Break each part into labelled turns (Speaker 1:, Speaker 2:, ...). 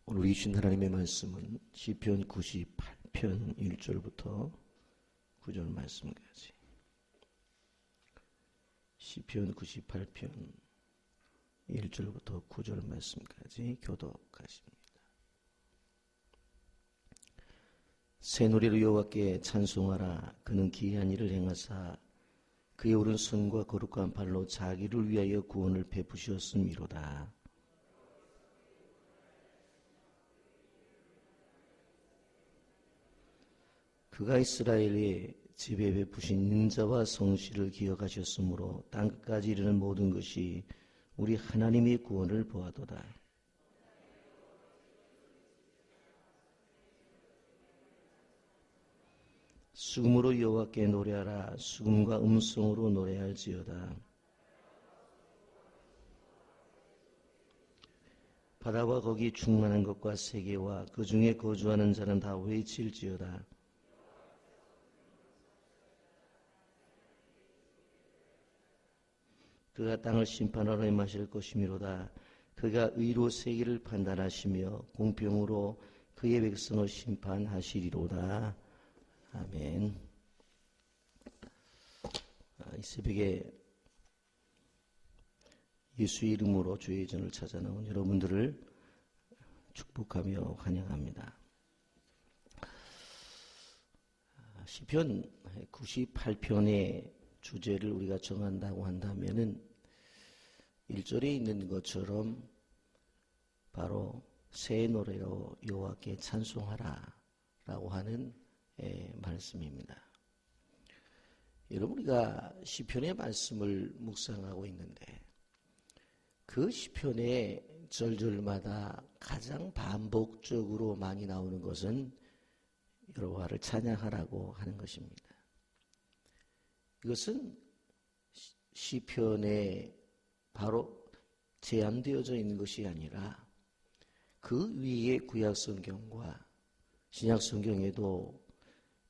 Speaker 1: 오늘 주신 하나님의 말씀은 시편 98편 1절부터 9절 말씀까지. 시편 98편 1절부터 9절 말씀까지 교독하십니다. 새 노래로 여호와께 찬송하라. 그는 기이한 일을 행하사 그의 오른손과 거룩한 발로 자기를 위하여 구원을 베푸셨음이로다. 그가 이스라엘의 집에 베푸신 인자와 성실을 기억하셨으므로 땅끝까지 이르는 모든 것이 우리 하나님의 구원을 보아도다. 수금으로 여호와께 노래하라. 수금과 음성으로 노래할지어다. 바다와 거기 충만한 것과 세계와 그 중에 거주하는 자는 다 외칠지어다. 그가 땅을 심판하러 임하실 것이미로다. 그가 의로 세계를 판단하시며 공평으로 그의 백성을 심판하시리로다. 아멘. 이 새벽에 예수의 이름으로 주의 전을 찾아 나온 여러분들을 축복하며 환영합니다. 시편 98편의 주제를 우리가 정한다고 한다면은 1절에 있는 것처럼 바로 새 노래로 여호와께 찬송하라 라고 하는 말씀입니다. 여러분, 우리가 시편의 말씀을 묵상하고 있는데 그 시편의 절절마다 가장 반복적으로 많이 나오는 것은 여호와를 찬양하라고 하는 것입니다. 이것은 시편에 바로 제한되어져 있는 것이 아니라 그 위에 구약성경과 신약성경에도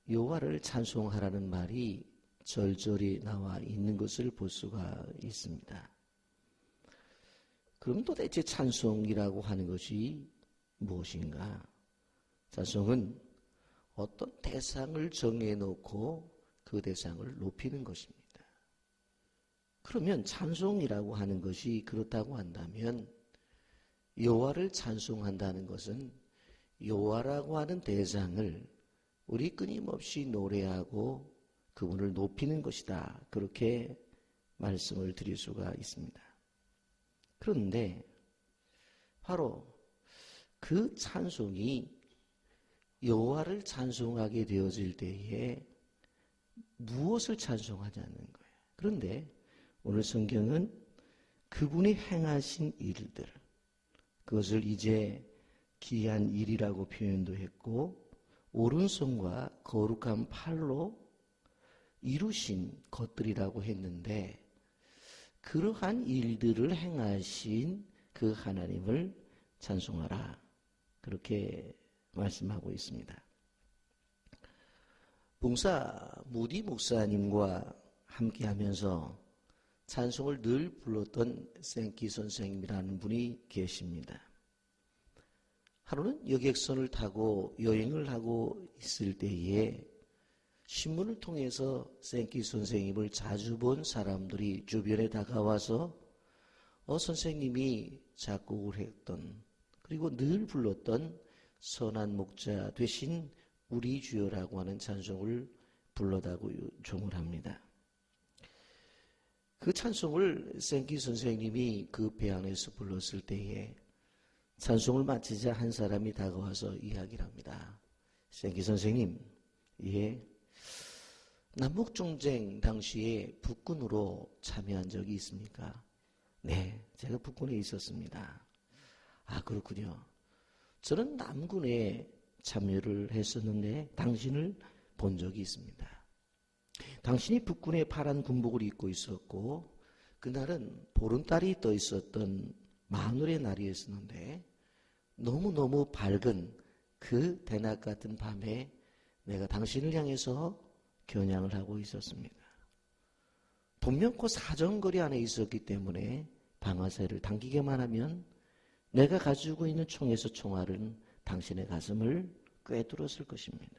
Speaker 1: 여호와를 찬송하라는 말이 절절히 나와 있는 것을 볼 수가 있습니다. 그럼 도대체 찬송이라고 하는 것이 무엇인가? 찬송은 어떤 대상을 정해놓고 그 대상을 높이는 것입니다. 그러면 찬송이라고 하는 것이 그렇다고 한다면 여호와를 찬송한다는 것은 여호와라고 하는 대상을 우리 끊임없이 노래하고 그분을 높이는 것이다. 그렇게 말씀을 드릴 수가 있습니다. 그런데 바로 그 찬송이 여호와를 찬송하게 되어질 때에 무엇을 찬송하자는 거예요. 그런데 오늘 성경은 그분이 행하신 일들, 그것을 이제 기이한 일이라고 표현도 했고 오른손과 거룩한 팔로 이루신 것들이라고 했는데 그러한 일들을 행하신 그 하나님을 찬송하라. 그렇게 말씀하고 있습니다. 봉사 무디 목사님과 함께 하면서 찬송을 늘 불렀던 생키 선생님이라는 분이 계십니다. 하루는 여객선을 타고 여행을 하고 있을 때에 신문을 통해서 생키 선생님을 자주 본 사람들이 주변에 다가와서 선생님이 작곡을 했던 그리고 늘 불렀던 선한 목자 되신 우리 주여라고 하는 찬송을 불러다고 요청을 합니다. 그 찬송을 생키 선생님이 그 배 안에서 불렀을 때에 찬송을 마치자 한 사람이 다가와서 이야기를 합니다. 생키 선생님, 예, 남북전쟁 당시에 북군으로 참여한 적이 있습니까? 네, 제가 북군에 있었습니다. 아, 그렇군요. 저는 남군에 참여를 했었는데 당신을 본 적이 있습니다. 당신이 북군의 파란 군복을 입고 있었고 그날은 보름달이 떠 있었던 마늘의 날이었는데 너무너무 밝은 그 대낮 같은 밤에 내가 당신을 향해서 겨냥을 하고 있었습니다. 분명 그 사정거리 안에 있었기 때문에 방아쇠를 당기기만 하면 내가 가지고 있는 총에서 총알은 당신의 가슴을 꿰뚫었을 것입니다.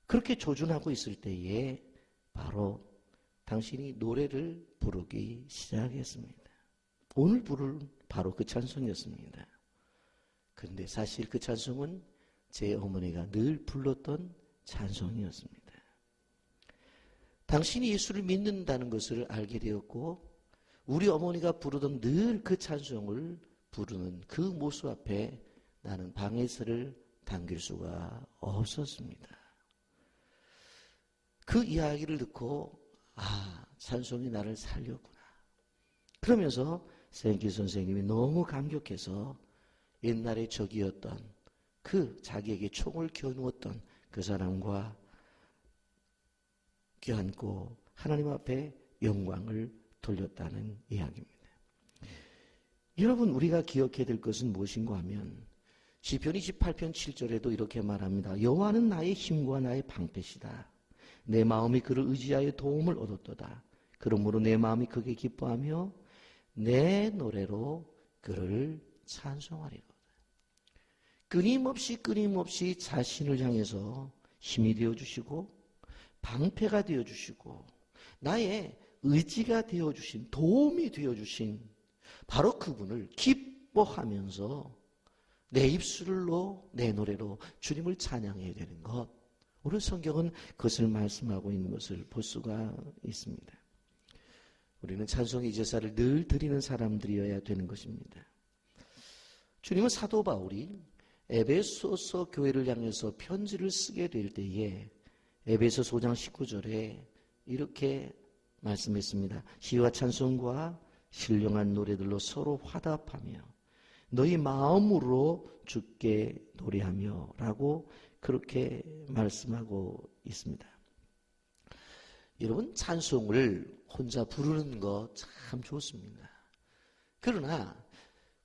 Speaker 1: 그렇게 조준하고 있을 때에 바로 당신이 노래를 부르기 시작했습니다. 오늘 부를 바로 그 찬송이었습니다. 그런데 사실 그 찬송은 제 어머니가 늘 불렀던 찬송이었습니다. 당신이 예수를 믿는다는 것을 알게 되었고 우리 어머니가 부르던 늘 그 찬송을 부르는 그 모습 앞에 나는 방에서를 당길 수가 없었습니다. 그 이야기를 듣고 찬송이 나를 살렸구나. 그러면서 생기 선생님이 너무 감격해서 옛날에 적이었던 그 자기에게 총을 겨누었던 그 사람과 껴안고 하나님 앞에 영광을 돌렸다는 이야기입니다. 여러분, 우리가 기억해야 될 것은 무엇인가 하면 시편 28편 7절에도 이렇게 말합니다. 여호와는 나의 힘과 나의 방패시다. 내 마음이 그를 의지하여 도움을 얻었도다. 그러므로 내 마음이 크게 기뻐하며 내 노래로 그를 찬송하리로다. 끊임없이 자신을 향해서 힘이 되어주시고 방패가 되어주시고 나의 의지가 되어주신, 도움이 되어주신 바로 그분을 기뻐하면서 내 입술로, 내 노래로 주님을 찬양해야 되는 것. 오늘 성경은 그것을 말씀하고 있는 것을 볼 수가 있습니다. 우리는 찬송의 제사를 늘 드리는 사람들이어야 되는 것입니다. 주님은 사도 바울이 에베소서 교회를 향해서 편지를 쓰게 될 때에 에베소서 5장 19절에 이렇게 말씀했습니다. 시와 찬송과 신령한 노래들로 서로 화답하며 너희 마음으로 주께 노래하며 라고 그렇게 말씀하고 있습니다. 여러분, 찬송을 혼자 부르는 거 참 좋습니다. 그러나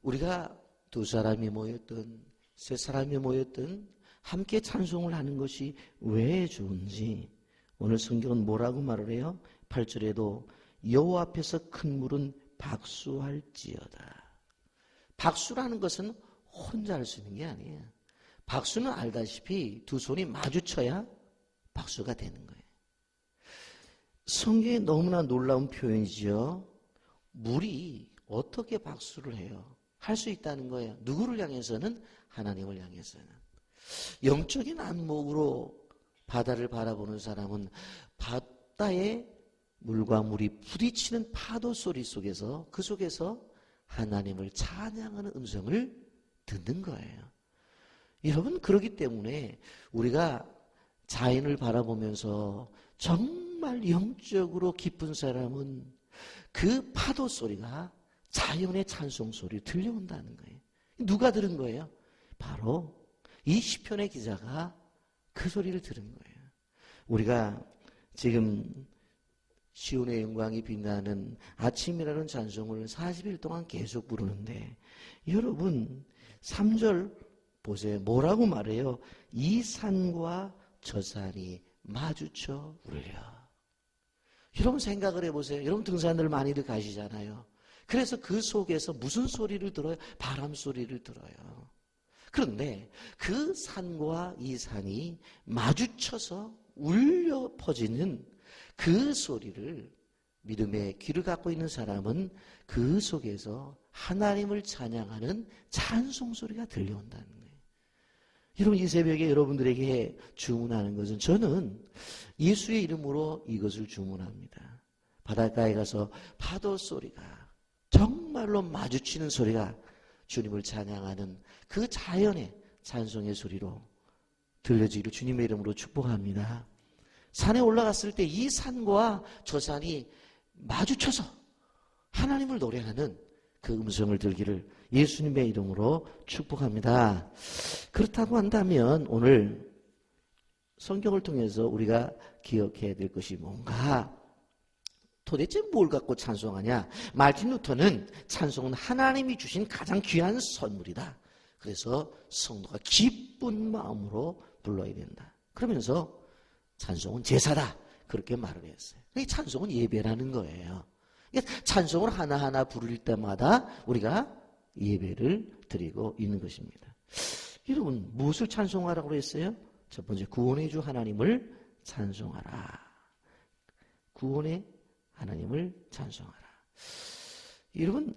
Speaker 1: 우리가 두 사람이 모였든 세 사람이 모였든 함께 찬송을 하는 것이 왜 좋은지 오늘 성경은 뭐라고 말을 해요? 8절에도 여호와 앞에서 큰 물은 박수할지어다. 박수라는 것은 혼자 할 수 있는 게 아니에요. 박수는 알다시피 두 손이 마주쳐야 박수가 되는 거예요. 성경에 너무나 놀라운 표현이죠. 물이 어떻게 박수를 해요? 할 수 있다는 거예요. 누구를 향해서는? 하나님을 향해서는. 영적인 안목으로 바다를 바라보는 사람은 바다에 물과 물이 부딪히는 파도 소리 속에서 그 속에서 하나님을 찬양하는 음성을 듣는 거예요. 여러분, 그렇기 때문에 우리가 자연을 바라보면서 정말 영적으로 기쁜 사람은 그 파도 소리가 자연의 찬송 소리 들려온다는 거예요. 누가 들은 거예요? 바로 이 시편의 기자가 그 소리를 들은 거예요. 우리가 지금 시온의 영광이 빛나는 아침이라는 찬송을 40일 동안 계속 부르는데 여러분 3절 보세요. 뭐라고 말해요? 이 산과 저 산이 마주쳐 울려. 여러분 생각을 해보세요. 여러분 등산들 많이들 가시잖아요. 그래서 그 속에서 무슨 소리를 들어요? 바람 소리를 들어요. 그런데 그 산과 이 산이 마주쳐서 울려 퍼지는 그 소리를 믿음의 귀를 갖고 있는 사람은 그 속에서 하나님을 찬양하는 찬송 소리가 들려온다는 거예요. 여러분, 이 새벽에 여러분들에게 주문하는 것은 저는 예수의 이름으로 이것을 주문합니다. 바닷가에 가서 파도 소리가 정말로 마주치는 소리가 주님을 찬양하는 그 자연의 찬송의 소리로 들려지기를 주님의 이름으로 축복합니다. 산에 올라갔을 때 이 산과 저 산이 마주쳐서 하나님을 노래하는 그 음성을 들기를 예수님의 이름으로 축복합니다. 그렇다고 한다면 오늘 성경을 통해서 우리가 기억해야 될 것이 뭔가? 도대체 뭘 갖고 찬송하냐? 마틴 루터는 찬송은 하나님이 주신 가장 귀한 선물이다. 그래서 성도가 기쁜 마음으로 불러야 된다. 그러면서 찬송은 제사다. 그렇게 말을 했어요. 이 찬송은 예배라는 거예요. 찬송을 하나하나 부를 때마다 우리가 예배를 드리고 있는 것입니다. 여러분, 무엇을 찬송하라고 했어요? 첫 번째, 구원의 주 하나님을 찬송하라. 구원의 하나님을 찬송하라. 여러분,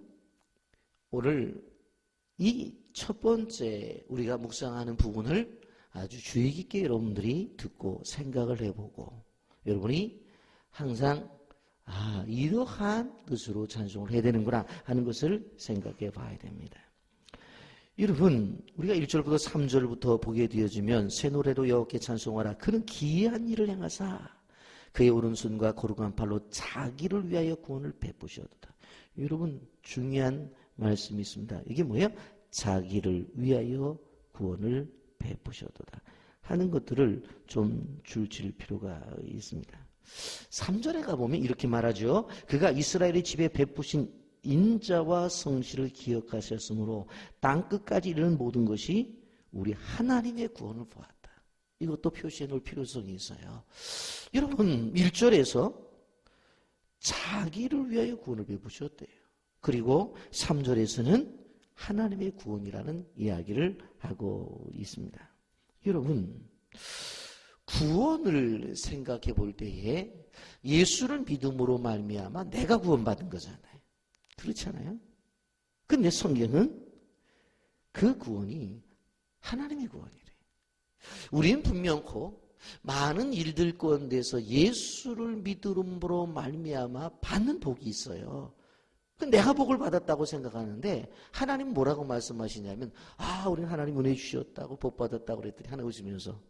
Speaker 1: 오늘 이 첫 번째 우리가 묵상하는 부분을 아주 주의 깊게 여러분들이 듣고 생각을 해보고, 여러분이 항상 이러한 뜻으로 찬송을 해야 되는구나 하는 것을 생각해 봐야 됩니다. 여러분, 우리가 1절부터 3절부터 보게 되어지면 새 노래로 여호와께 찬송하라. 그는 기이한 일을 행하사 그의 오른손과 거룩한 팔로 자기를 위하여 구원을 베푸셨도다. 여러분, 중요한 말씀이 있습니다. 이게 뭐예요? 자기를 위하여 구원을 베푸셨도다 하는 것들을 좀 줄칠 필요가 있습니다. 3절에 가보면 이렇게 말하죠. 그가 이스라엘의 집에 베푸신 인자와 성실을 기억하셨으므로 땅끝까지 이르는 모든 것이 우리 하나님의 구원을 보았다. 이것도 표시해 놓을 필요성이 있어요. 여러분, 1절에서 자기를 위하여 구원을 베푸셨대요. 그리고 3절에서는 하나님의 구원이라는 이야기를 하고 있습니다. 여러분, 구원을 생각해 볼 때에 예수를 믿음으로 말미암아 내가 구원받은 거잖아요. 그렇잖아요. 근데 성경은 그 구원이 하나님의 구원이래. 우리는 분명코 많은 일들 가운데서 예수를 믿음으로 말미암아 받는 복이 있어요. 내가 복을 받았다고 생각하는데 하나님 뭐라고 말씀하시냐면 우리는 하나님 은혜 주셨다고 복 받았다고 그랬더니 하나님 오시면서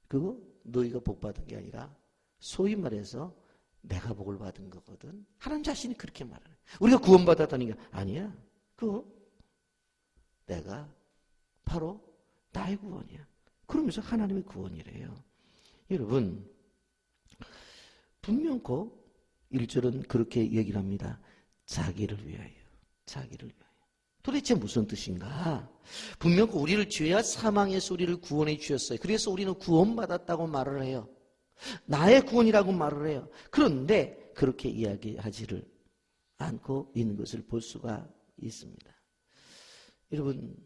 Speaker 1: 그거 너희가 복 받은 게 아니라 소위 말해서 내가 복을 받은 거거든. 하나님 자신이 그렇게 말하는. 우리가 구원받았다는 게 아니야. 그거 내가 바로 나의 구원이야. 그러면서 하나님의 구원이래요. 여러분, 분명코 1절은 그렇게 얘기를 합니다. 자기를 위하여. 자기를 위하여. 도대체 무슨 뜻인가? 분명코 우리를 죄와 사망의 소리를 구원해 주셨어요. 그래서 우리는 구원받았다고 말을 해요. 나의 구원이라고 말을 해요. 그런데 그렇게 이야기하지를 않고 있는 것을 볼 수가 있습니다. 여러분,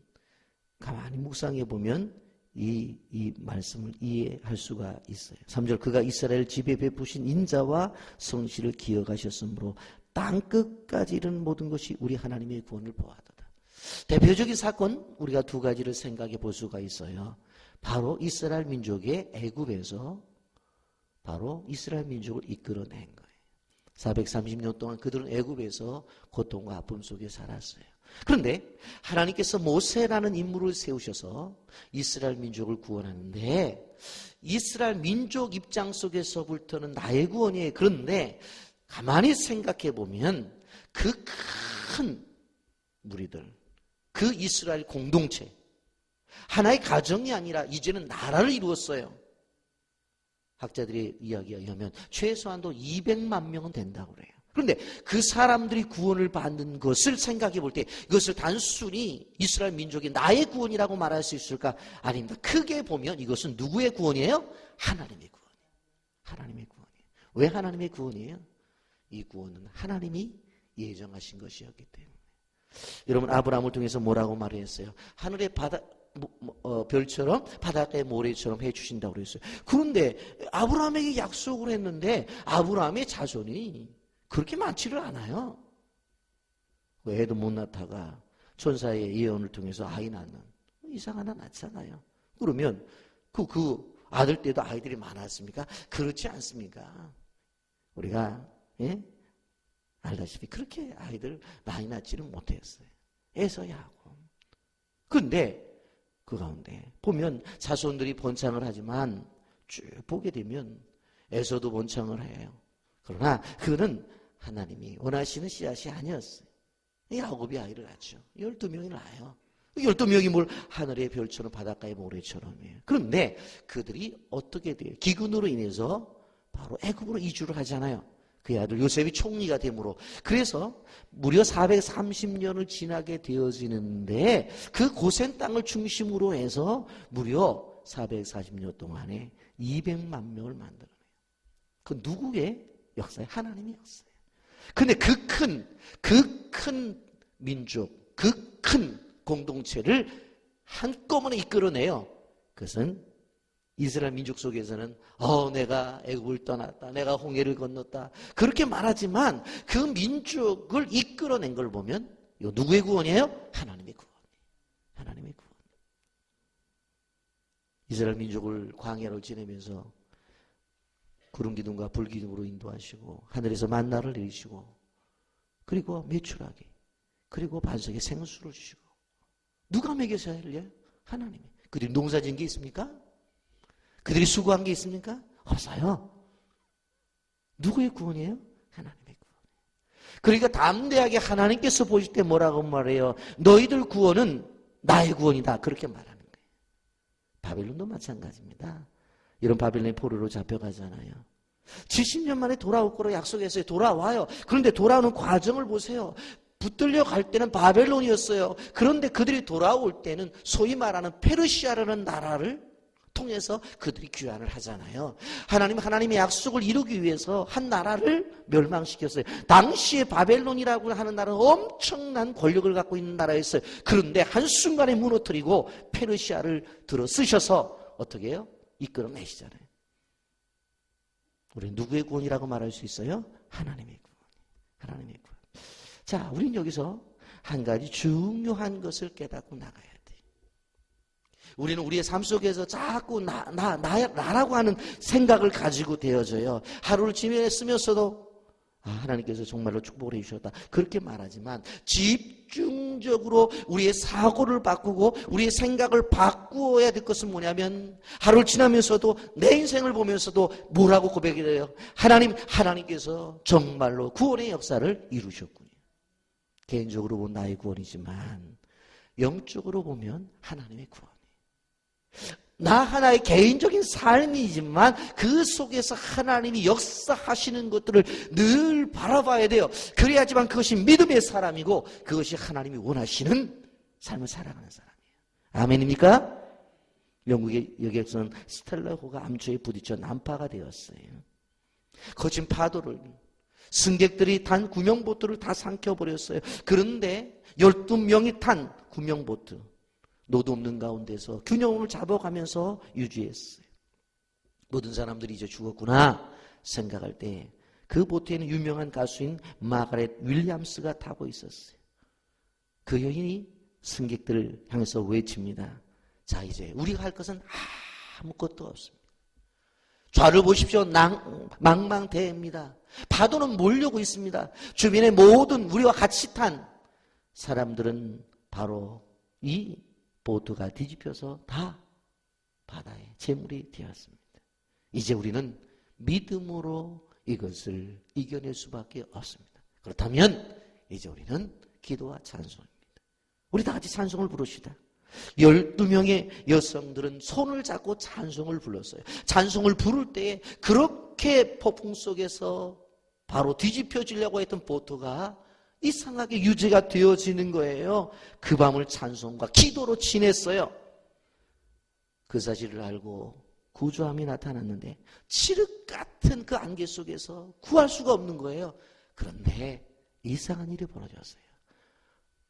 Speaker 1: 가만히 묵상해 보면 이 말씀을 이해할 수가 있어요. 3절, 그가 이스라엘 집에 베푸신 인자와 성실을 기억하셨으므로 땅끝까지 이르는 모든 것이 우리 하나님의 구원을 보았도다. 대표적인 사건, 우리가 두 가지를 생각해 볼 수가 있어요. 바로 이스라엘 민족의 애굽에서 바로 이스라엘 민족을 이끌어낸 거예요. 430년 동안 그들은 애굽에서 고통과 아픔 속에 살았어요. 그런데 하나님께서 모세라는 인물을 세우셔서 이스라엘 민족을 구원하는데 이스라엘 민족 입장 속에서부터는 나의 구원이에요. 그런데 가만히 생각해 보면 그 큰 무리들, 그 이스라엘 공동체, 하나의 가정이 아니라 이제는 나라를 이루었어요. 학자들의 이야기에 의하면 최소한도 200만 명은 된다고 그래요. 그런데 그 사람들이 구원을 받는 것을 생각해 볼 때 이것을 단순히 이스라엘 민족이 나의 구원이라고 말할 수 있을까? 아닙니다. 크게 보면 이것은 누구의 구원이에요? 하나님의 구원이에요. 하나님의 구원이에요. 왜 하나님의 구원이에요? 이 구원은 하나님이 예정하신 것이었기 때문에. 여러분, 아브라함을 통해서 뭐라고 말했어요? 하늘의 별처럼 바닷가의 모래처럼 해주신다고 그랬어요. 그런데 아브라함에게 약속을 했는데 아브라함의 자손이 그렇게 많지를 않아요. 애도 못 낳다가 천사의 예언을 통해서 아이 낳는 이상 하나 낳잖아요. 그러면 그 아들 때도 아이들이 많았습니까? 그렇지 않습니까? 우리가 알다시피 그렇게 아이들 많이 낳지는 못했어요. 에서야하고. 그런데 그 가운데 보면 자손들이 번창을 하지만 쭉 보게 되면 에서도 번창을 해요. 그러나 그는 하나님이 원하시는 씨앗이 아니었어요. 야곱이 아이를 낳죠. 12명이 낳아요. 12명이 뭘 하늘의 별처럼 바닷가의 모래처럼이에요. 그런데 그들이 어떻게 돼요? 기근으로 인해서 바로 애굽으로 이주를 하잖아요. 그의 아들 요셉이 총리가 되므로. 그래서 무려 430년을 지나게 되어지는데 그 고센 땅을 중심으로 해서 무려 440년 동안에 200만 명을 만들어내요. 그 누구의 역사예요? 하나님의 역사예요. 근데 그 큰 민족, 그 큰 공동체를 한꺼번에 이끌어내요. 그것은 이스라엘 민족 속에서는 내가 애굽을 떠났다, 내가 홍해를 건넜다 그렇게 말하지만 그 민족을 이끌어낸 걸 보면 이거 누구의 구원이에요? 하나님의 구원. 하나님의 구원. 이스라엘 민족을 광야로 지내면서 구름 기둥과 불 기둥으로 인도하시고 하늘에서 만나를 내리시고 그리고 메추라기 그리고 반석에 생수를 주시고 누가 먹여서야 할래요? 하나님이. 그들이 농사 지은 게 있습니까? 그들이 수고한 게 있습니까? 없어요. 누구의 구원이에요? 하나님의 구원. 그러니까 담대하게 하나님께서 보실 때 뭐라고 말해요? 너희들 구원은 나의 구원이다. 그렇게 말하는 거예요. 바벨론도 마찬가지입니다. 이런 바벨론의 포로로 잡혀가잖아요. 70년 만에 돌아올 거로 약속했어요. 돌아와요. 그런데 돌아오는 과정을 보세요. 붙들려 갈 때는 바벨론이었어요. 그런데 그들이 돌아올 때는 소위 말하는 페르시아라는 나라를 통해서 그들이 귀환을 하잖아요. 하나님의 약속을 이루기 위해서 한 나라를 멸망시켰어요. 당시에 바벨론이라고 하는 나라는 엄청난 권력을 갖고 있는 나라였어요. 그런데 한순간에 무너뜨리고 페르시아를 들어 쓰셔서 어떻게 해요? 이끌어내시잖아요. 우리는 누구의 구원이라고 말할 수 있어요? 하나님의 구원. 하나님의 구원. 자, 우리는 여기서 한 가지 중요한 것을 깨닫고 나가야 돼요. 우리는 우리의 삶 속에서 자꾸 나라고 하는 생각을 가지고 되어져요. 하루를 지내면서도 하나님께서 정말로 축복을 해주셨다 그렇게 말하지만 집중적으로 우리의 사고를 바꾸고 우리의 생각을 바꾸어야 될 것은 뭐냐면 하루를 지나면서도 내 인생을 보면서도 뭐라고 고백을 해요? 하나님께서 정말로 구원의 역사를 이루셨군요. 개인적으로 보면 나의 구원이지만 영적으로 보면 하나님의 구원이에요. 나 하나의 개인적인 삶이지만 그 속에서 하나님이 역사하시는 것들을 늘 바라봐야 돼요. 그래야지만 그것이 믿음의 사람이고 그것이 하나님이 원하시는 삶을 살아가는 사람이에요. 아멘입니까? 영국의 여객선 스텔라호가 암초에 부딪혀 난파가 되었어요. 거친 파도를 승객들이 탄 구명보트를 다 삼켜버렸어요. 그런데 12명이 탄 구명보트 노도 없는 가운데서 균형을 잡아가면서 유지했어요. 모든 사람들이 이제 죽었구나 생각할 때 그 보트에는 유명한 가수인 마가렛 윌리엄스가 타고 있었어요. 그 여인이 승객들을 향해서 외칩니다. 자, 이제 우리가 할 것은 아무것도 없습니다. 좌를 보십시오. 망망대해입니다. 파도는 몰려오고 있습니다. 주변의 모든 우리와 같이 탄 사람들은 바로 이 보트가 뒤집혀서 다 바다에 재물이 되었습니다. 이제 우리는 믿음으로 이것을 이겨낼 수밖에 없습니다. 그렇다면 이제 우리는 기도와 찬송입니다. 우리 다 같이 찬송을 부릅시다. 12명의 여성들은 손을 잡고 찬송을 불렀어요. 찬송을 부를 때에 그렇게 폭풍 속에서 바로 뒤집혀지려고 했던 보트가 이상하게 유지가 되어지는 거예요. 그 밤을 찬송과 기도로 지냈어요. 그 사실을 알고 구조함이 나타났는데 칠흑 같은 그 안개 속에서 구할 수가 없는 거예요. 그런데 이상한 일이 벌어졌어요.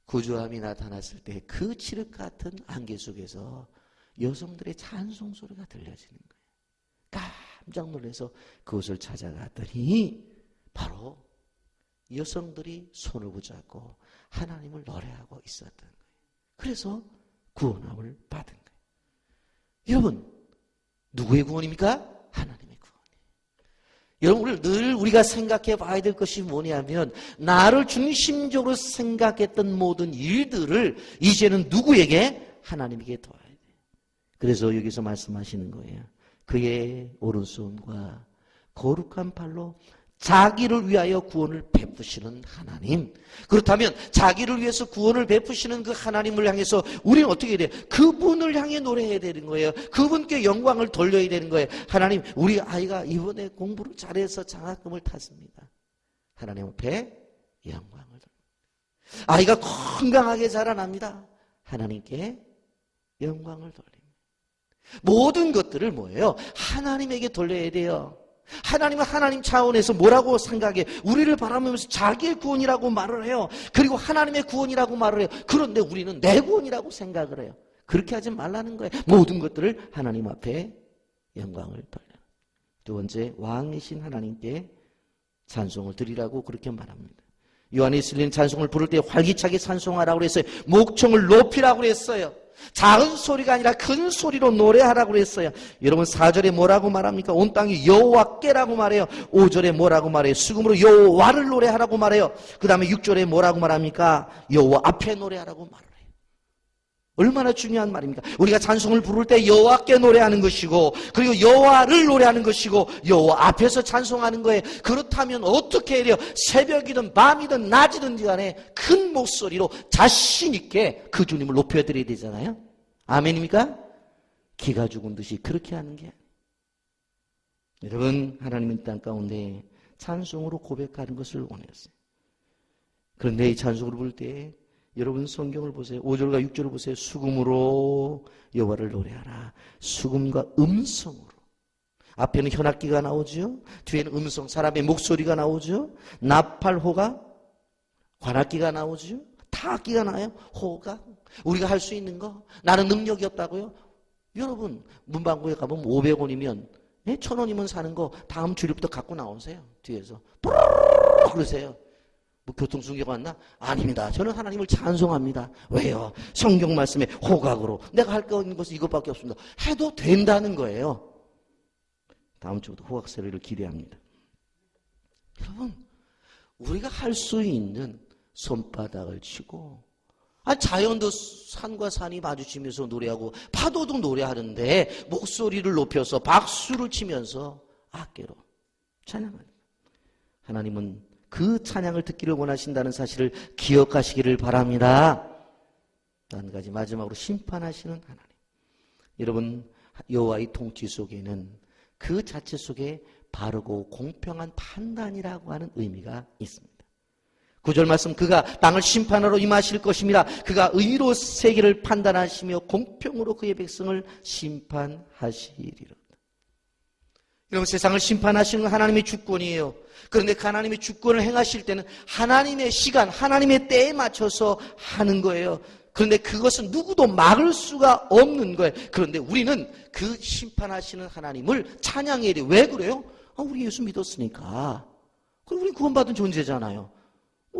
Speaker 1: 구조함이 나타났을 때 그 칠흑 같은 안개 속에서 여성들의 찬송 소리가 들려지는 거예요. 깜짝 놀라서 그곳을 찾아갔더니 바로 여성들이 손을 붙잡고 하나님을 노래하고 있었던 거예요. 그래서 구원함을 받은 거예요. 여러분, 누구의 구원입니까? 하나님의 구원이에요. 여러분, 늘 우리가 생각해 봐야 될 것이 뭐냐면 나를 중심적으로 생각했던 모든 일들을 이제는 누구에게? 하나님에게 도와야 돼요. 그래서 여기서 말씀하시는 거예요. 그의 오른손과 거룩한 팔로 자기를 위하여 구원을 베푸시는 하나님. 그렇다면 자기를 위해서 구원을 베푸시는 그 하나님을 향해서 우리는 어떻게 해야 돼요? 그분을 향해 노래해야 되는 거예요. 그분께 영광을 돌려야 되는 거예요. 하나님, 우리 아이가 이번에 공부를 잘해서 장학금을 탔습니다. 하나님 앞에 영광을 돌립니다. 아이가 건강하게 자라납니다. 하나님께 영광을 돌립니다. 모든 것들을 뭐예요? 하나님에게 돌려야 돼요. 하나님은 하나님 차원에서 뭐라고 생각해? 우리를 바라보면서 자기의 구원이라고 말을 해요. 그리고 하나님의 구원이라고 말을 해요. 그런데 우리는 내 구원이라고 생각을 해요. 그렇게 하지 말라는 거예요. 모든 것들을 하나님 앞에 영광을 돌려. 두 번째, 왕이신 하나님께 찬송을 드리라고 그렇게 말합니다. 요한이 쓰는 찬송을 부를 때 활기차게 찬송하라고 그랬어요. 목청을 높이라고 그랬어요. 작은 소리가 아니라 큰 소리로 노래하라고 그랬어요. 여러분 4절에 뭐라고 말합니까? 온 땅이 여호와께라고 말해요. 5절에 뭐라고 말해요? 수금으로 여호와를 노래하라고 말해요. 그 다음에 6절에 뭐라고 말합니까? 여호와 앞에 노래하라고 말을 해요. 얼마나 중요한 말입니까? 우리가 찬송을 부를 때 여호와께 노래하는 것이고, 그리고 여호와를 노래하는 것이고, 여호와 앞에서 찬송하는 거예요. 그렇다면 어떻게 해야 돼요? 새벽이든 밤이든 낮이든 간에 큰 목소리로 자신 있게 그 주님을 높여드려야 되잖아요. 아멘입니까? 기가 죽은 듯이 그렇게 하는 게. 여러분, 하나님의 땅 가운데 찬송으로 고백하는 것을 원했어요. 그런데 이 찬송을 부를 때 여러분 성경을 보세요. 5절과 6절을 보세요. 수금으로 여호와를 노래하라. 수금과 음성으로. 앞에는 현악기가 나오죠. 뒤에는 음성, 사람의 목소리가 나오죠. 나팔호가, 관악기가 나오죠. 타악기가 나요. 호가. 우리가 할 수 있는 거. 나는 능력이 없다고요? 여러분 문방구에 가보면 500원이면 1,000원이면 사는 거 다음 주일부터 갖고 나오세요. 뒤에서 그러세요. 뭐 교통순교가 왔나? 아닙니다. 저는 하나님을 찬송합니다. 왜요? 성경 말씀에 호각으로 내가 할 거 있는 것은 이것밖에 없습니다. 해도 된다는 거예요. 다음 주부터 호각 세례를 기대합니다. 여러분, 우리가 할 수 있는 손바닥을 치고, 자연도 산과 산이 마주치면서 노래하고 파도도 노래하는데 목소리를 높여서 박수를 치면서 악기로 찬양합니다. 하나님은 그 찬양을 듣기를 원하신다는 사실을 기억하시기를 바랍니다. 한 가지 마지막으로 심판하시는 하나님. 여러분, 여호와의 통치 속에는 그 자체 속에 바르고 공평한 판단이라고 하는 의미가 있습니다. 9절 말씀, 그가 땅을 심판하러 임하실 것입니다. 그가 의로 세계를 판단하시며 공평으로 그의 백성을 심판하시리라. 여러분, 세상을 심판하시는 건 하나님의 주권이에요. 그런데 그 하나님의 주권을 행하실 때는 하나님의 시간, 하나님의 때에 맞춰서 하는 거예요. 그런데 그것은 누구도 막을 수가 없는 거예요. 그런데 우리는 그 심판하시는 하나님을 찬양해야 돼요. 왜 그래요? 우리 예수 믿었으니까. 그럼 우리 구원받은 존재잖아요.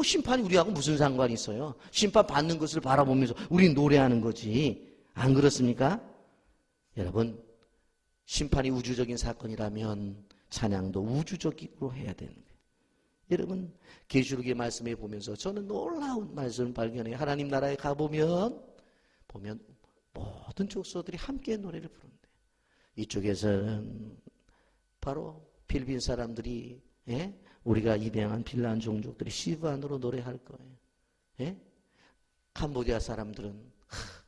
Speaker 1: 심판이 우리하고 무슨 상관이 있어요? 심판 받는 것을 바라보면서 우리 노래하는 거지. 안 그렇습니까? 여러분, 심판이 우주적인 사건이라면 찬양도 우주적으로 해야 되는 거예요. 여러분, 계시록의 말씀에 보면서 저는 놀라운 말씀을 발견해요. 하나님 나라에 가보면 모든 족속들이 함께 노래를 부른대요. 이쪽에서는 바로 필리핀 사람들이, 우리가 입양한 빌란 종족들이 시브안으로 노래할 거예요. 캄보디아 사람들은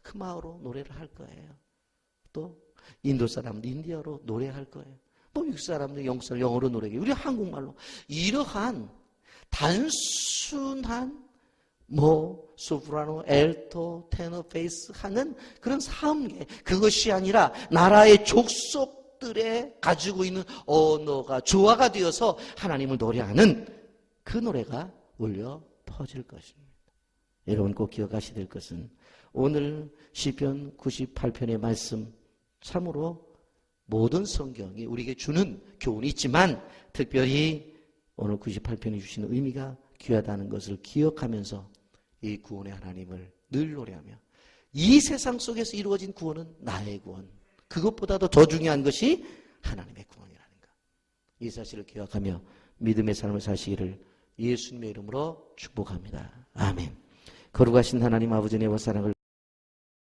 Speaker 1: 크마오로 노래를 할 거예요. 또 인도 사람들 인디아로 노래할 거예요. 또 미국 사람들 영어로 노래해요. 우리 한국말로. 이러한 단순한 소프라노, 엘토, 테너, 베이스 하는 그런 사음계, 그것이 아니라 나라의 족속들의 가지고 있는 언어가 조화가 되어서 하나님을 노래하는 그 노래가 울려 퍼질 것입니다. 여러분 꼭 기억하셔야 될 것은 오늘 시편 98편의 말씀, 참으로 모든 성경이 우리에게 주는 교훈이 있지만 특별히 오늘 98편이 주시는 의미가 귀하다는 것을 기억하면서 이 구원의 하나님을 늘 노래하며, 이 세상 속에서 이루어진 구원은 나의 구원, 그것보다도 더 중요한 것이 하나님의 구원이라는 것, 이 사실을 기억하며 믿음의 삶을 사시기를 예수님의 이름으로 축복합니다. 아멘. 거룩하신 하나님 아버지, 은혜와 사랑을